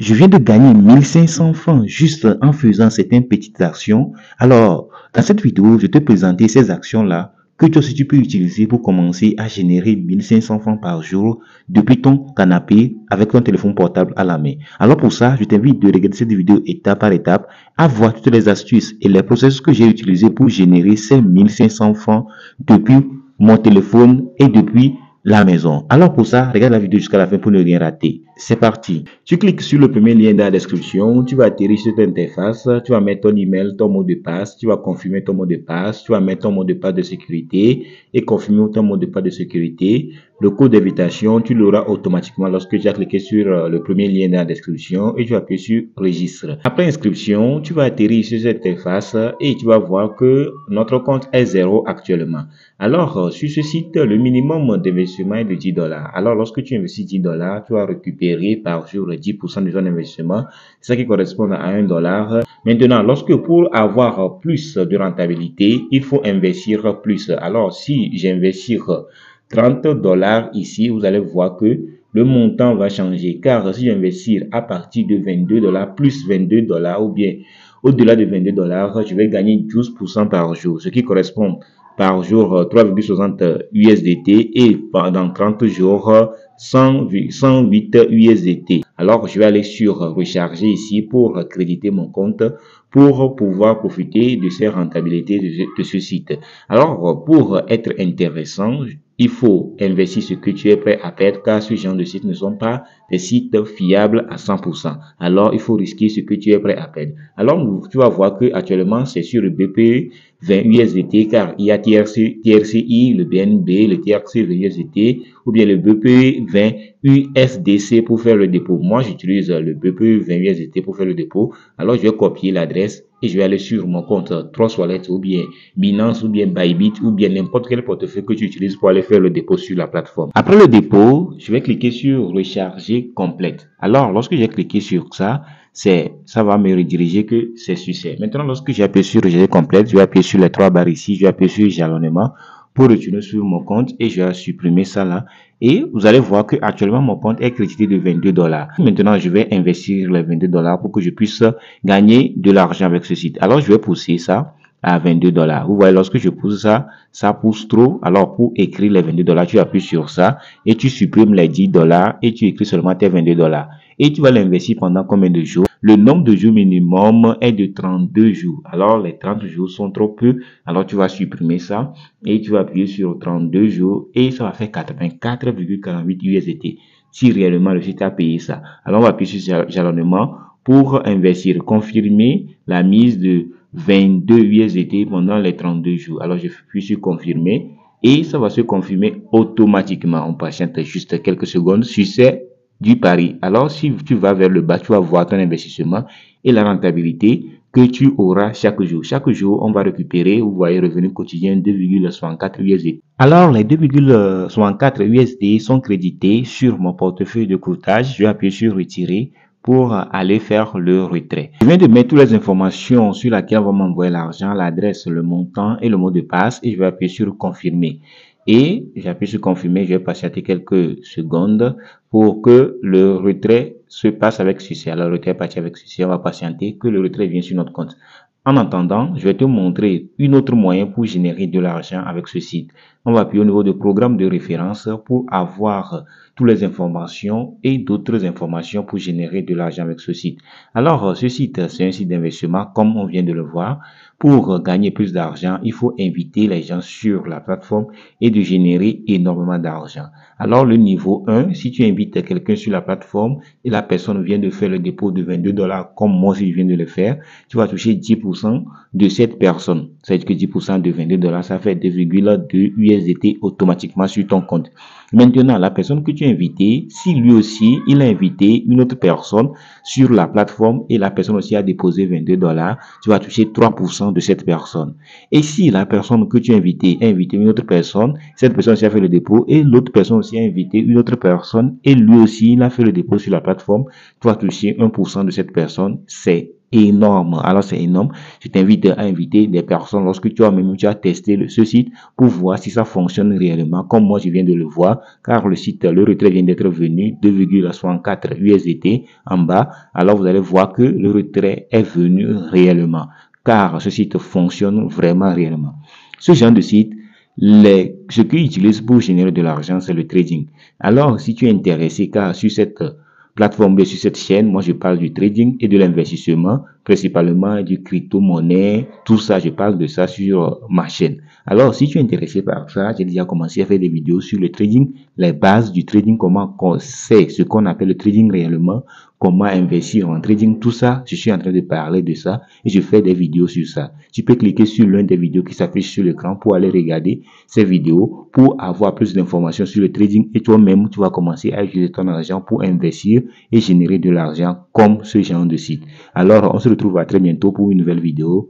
je viens de gagner 1500 francs juste en faisant certaines petites actions. Alors, dans cette vidéo, je te présenter ces actions-là que toi aussi tu peux utiliser pour commencer à générer 1500 francs par jour depuis ton canapé avec ton téléphone portable à la main. Alors pour ça, je t'invite de regarder cette vidéo étape par étape, à voir toutes les astuces et les processus que j'ai utilisés pour générer ces 1500 francs depuis mon téléphone et depuis la maison. Alors pour ça, regarde la vidéo jusqu'à la fin pour ne rien rater. C'est parti. Tu cliques sur le premier lien dans la description, tu vas atterrir sur cette interface, tu vas mettre ton email, ton mot de passe, tu vas confirmer ton mot de passe, tu vas mettre ton mot de passe de sécurité et confirmer ton mot de passe de sécurité. Le code d'invitation, tu l'auras automatiquement lorsque tu as cliqué sur le premier lien dans la description et tu vas appuyer sur registre. Après inscription, tu vas atterrir sur cette interface et tu vas voir que notre compte est 0 actuellement. Alors, sur ce site, le minimum d'investissement est de 10 $. Alors, lorsque tu investis 10 $, tu vas récupérer par jour 10% de ton investissement, c'est ça qui correspond à 1 $. Maintenant, lorsque pour avoir plus de rentabilité, il faut investir plus. Alors, si j'investis 30 $ ici, vous allez voir que le montant va changer, car si j'investis à partir de 22 $ plus 22 $ ou bien au-delà de 22 $, je vais gagner 12% par jour, ce qui correspond par jour 3,60 USDT et pendant 30 jours 108 USDT. Alors, je vais aller sur recharger ici pour créditer mon compte pour pouvoir profiter de ces rentabilités de ce site. Alors, pour être intéressant, il faut investir ce que tu es prêt à perdre, car ce genre de sites ne sont pas des sites fiables à 100%. Alors, il faut risquer ce que tu es prêt à perdre. Alors, tu vas voir que actuellement c'est sur le BPE 20 USDT, car il y a TRCI, le BNB, le TRC 20 USDT, ou bien le BPE 20 USDC pour faire le dépôt. Moi, j'utilise le BPE 20 USDT pour faire le dépôt. Alors, je vais copier l'adresse et je vais aller sur mon compte Trustwallet ou bien Binance ou bien Bybit ou bien n'importe quel portefeuille que tu utilises pour aller faire le dépôt sur la plateforme. Après le dépôt, je vais cliquer sur recharger complète. Alors, lorsque j'ai cliqué sur ça, ça va me rediriger que c'est succès. Maintenant, lorsque j'ai appuyé sur recharger complète, je vais appuyer sur les trois barres ici, je vais appuyer sur jalonnement pour retourner sur mon compte et je vais supprimer ça là. Et vous allez voir que actuellement mon compte est crédité de 22 $. Maintenant, je vais investir les 22 $ pour que je puisse gagner de l'argent avec ce site. Alors, je vais pousser ça à 22 $. Vous voyez, lorsque je pousse ça, ça pousse trop. Alors, pour écrire les 22 $, tu appuies sur ça et tu supprimes les 10 $ et tu écris seulement tes 22 $. Et tu vas l'investir pendant combien de jours? Le nombre de jours minimum est de 32 jours. Alors, les 30 jours sont trop peu. Alors, tu vas supprimer ça et tu vas appuyer sur 32 jours et ça va faire 84,48 USDT. Si réellement le site a payé ça. Alors, on va appuyer sur jalonnement pour investir. Confirmer la mise de 22 USDT pendant les 32 jours. Alors, je appuie sur confirmer et ça va se confirmer automatiquement. On patiente juste quelques secondes. Succès du pari. Alors, si tu vas vers le bas, tu vas voir ton investissement et la rentabilité que tu auras chaque jour. Chaque jour, on va récupérer, vous voyez, revenu quotidien 2,64 USD. Alors, les 2,64 USD sont crédités sur mon portefeuille de courtage. Je vais appuyer sur retirer pour aller faire le retrait. Je viens de mettre toutes les informations sur laquelle on va m'envoyer l'argent, l'adresse, le montant et le mot de passe et je vais appuyer sur confirmer. Et j'appuie sur confirmer, je vais patienter quelques secondes pour que le retrait se passe avec succès. Alors, le retrait est parti avec succès, on va patienter que le retrait vienne sur notre compte. En attendant, je vais te montrer une autre moyen pour générer de l'argent avec ce site. On va appuyer au niveau de programme de référence pour avoir toutes les informations et d'autres informations pour générer de l'argent avec ce site. Alors, ce site, c'est un site d'investissement comme on vient de le voir. Pour gagner plus d'argent, il faut inviter les gens sur la plateforme et de générer énormément d'argent. Alors, le niveau 1, si tu invites quelqu'un sur la plateforme et la personne vient de faire le dépôt de 22 $ comme moi si je viens de le faire, tu vas toucher 10% de cette personne. C'est-à-dire que 10% de 22 $, ça fait 2,2 USDT automatiquement sur ton compte. Maintenant, la personne que tu as invitée, si lui aussi, il a invité une autre personne sur la plateforme et la personne aussi a déposé 22 $, tu vas toucher 3% de cette personne. Et si la personne que tu as invitée a invité une autre personne, cette personne aussi a fait le dépôt et l'autre personne aussi a invité une autre personne et lui aussi il a fait le dépôt sur la plateforme, tu vas toucher 1% de cette personne. C'est énorme. Alors c'est énorme. Je t'invite à inviter des personnes lorsque tu as testé ce site pour voir si ça fonctionne réellement comme moi je viens de le voir, car le site, le retrait vient d'être venu 2,64 USDT en bas. Alors vous allez voir que le retrait est venu réellement, car ce site fonctionne vraiment réellement. Ce genre de site, ce qu'ils utilisent pour générer de l'argent, c'est le trading. Alors, si tu es intéressé, car sur cette plateforme, sur cette chaîne, moi je parle du trading et de l'investissement, principalement du crypto-monnaie, tout ça, je parle de ça sur ma chaîne. Alors, si tu es intéressé par ça, j'ai déjà commencé à faire des vidéos sur le trading, les bases du trading, comment on sait ce qu'on appelle le trading réellement, comment investir en trading, tout ça, je suis en train de parler de ça et je fais des vidéos sur ça. Tu peux cliquer sur l'une des vidéos qui s'affiche sur l'écran pour aller regarder ces vidéos pour avoir plus d'informations sur le trading et toi-même, tu vas commencer à utiliser ton argent pour investir et générer de l'argent comme ce genre de site. Alors, on se retrouve à très bientôt pour une nouvelle vidéo.